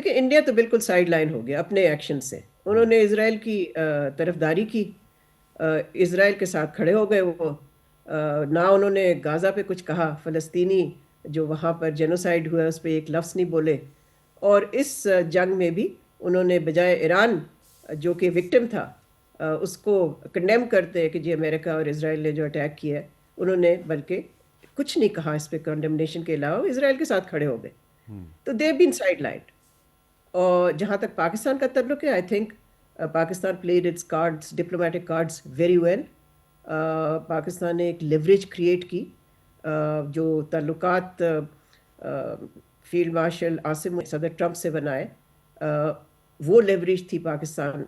دیکھیں انڈیا تو بالکل سائڈ لائن ہو گیا اپنے ایکشن سے. انہوں نے اسرائیل کی طرفداری کی, اسرائیل کے ساتھ کھڑے ہو گئے وہ. نہ انہوں نے غازہ پہ کچھ کہا, فلسطینی جو وہاں پر جینوسائیڈ ہوا ہے اس پہ ایک لفظ نہیں بولے. اور اس جنگ میں بھی انہوں نے بجائے ایران جو کہ وکٹم تھا اس کو کنڈیم کرتے کہ جی امریکہ اور اسرائیل نے جو اٹیک کیا ہے, انہوں نے بلکہ کچھ نہیں کہا اس پہ کنڈمنیشن کے علاوہ, اسرائیل کے ساتھ کھڑے ہو گئے. تو دے بین سائڈ لائنڈ. اور جہاں تک پاکستان کا تعلق ہے, I think Pakistan played its cards, diplomatic cards very well. Pakistan نے ایک لیوریج کریٹ کی, جو تعلقات فیلڈ مارشل عاصم صدر ٹرمپ سے بنائے, وہ لیوریج تھی پاکستان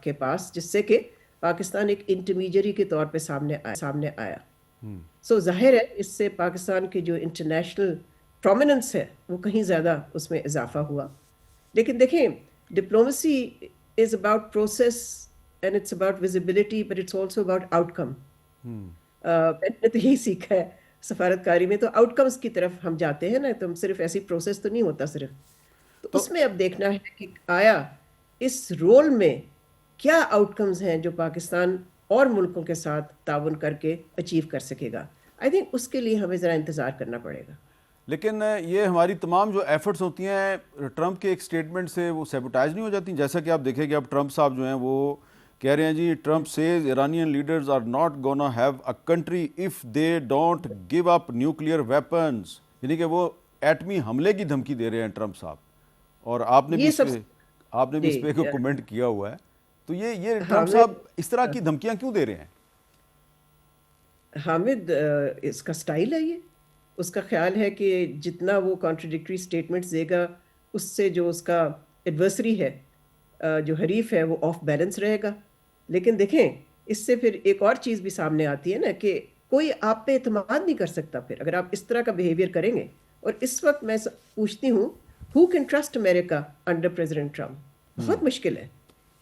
کے پاس, جس سے کہ پاکستان ایک انٹرمیڈیری کے طور پہ سامنے آیا. سو ظاہر ہے اس سے پاکستان کی جو انٹرنیشنل پرومیننس ہے وہ کہیں زیادہ اس میں اضافہ ہوا. لیکن دیکھیں diplomacy is about process and it's about visibility, but it's also about outcome. میں نے تو یہی سیکھا ہے سفارت کاری میں, تو آؤٹ کمز کی طرف ہم جاتے ہیں نا, تو ہم صرف ایسی پروسیس تو نہیں ہوتا صرف. تو اس میں اب دیکھنا ہے کہ آیا اس رول میں کیا آؤٹ کمز ہیں جو پاکستان اور ملکوں کے ساتھ تعاون کر کے اچیو کر سکے گا. آئی تھنک اس کے لیے ہمیں ذرا انتظار کرنا پڑے گا. لیکن یہ ہماری تمام جو ایفرٹس ہوتی ہیں ٹرمپ کے ایک سٹیٹمنٹ سے وہ سیبوٹائز نہیں ہو جاتی؟ جیسا کہ آپ دیکھیں کہ اب ٹرمپ صاحب جو ہیں وہ کہہ رہے ہیں جی, Trump says Iranian leaders are not gonna have a country if they don't give up nuclear weapons. یعنی کہ وہ ایٹمی حملے کی دھمکی دے رہے ہیں ٹرمپ صاحب, اور آپ نے بھی اس پہ کمنٹ کیا ہوا ہے. تو یہ ٹرمپ صاحب اس طرح کی دھمکیاں کیوں دے رہے ہیں؟ حامد, اس کا سٹائل ہے, یہ اس کا خیال ہے کہ جتنا وہ کانٹرڈکٹری سٹیٹمنٹس دے گا اس سے جو اس کا ایڈورسری ہے, جو حریف ہے, وہ آف بیلنس رہے گا. لیکن دیکھیں اس سے پھر ایک اور چیز بھی سامنے آتی ہے نا کہ کوئی آپ پہ اعتماد نہیں کر سکتا پھر اگر آپ اس طرح کا بیہیویئر کریں گے. اور اس وقت میں پوچھتی ہوں, who can trust America under president Trump? بہت مشکل ہے,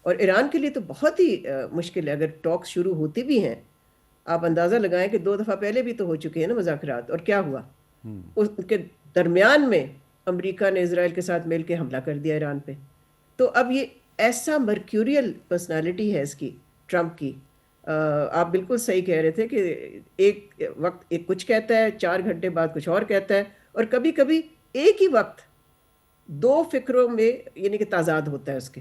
اور ایران کے لیے تو بہت ہی مشکل ہے. اگر ٹاکس شروع ہوتی بھی ہیں, آپ اندازہ لگائیں کہ 2 دفعہ پہلے بھی تو ہو چکے ہیں نا مذاکرات, اور کیا ہوا اس کے درمیان میں امریکہ نے اسرائیل کے ساتھ مل کے حملہ کر دیا ایران پہ. تو اب یہ ایسا مرکیوریل پرسنالٹی ہے اس کی, ٹرمپ کی. آپ بالکل صحیح کہہ رہے تھے کہ ایک وقت ایک کچھ کہتا ہے, 4 گھنٹے بعد کچھ اور کہتا ہے, اور کبھی کبھی ایک ہی وقت 2 فکروں میں یعنی کہ تضاد ہوتا ہے اس کے.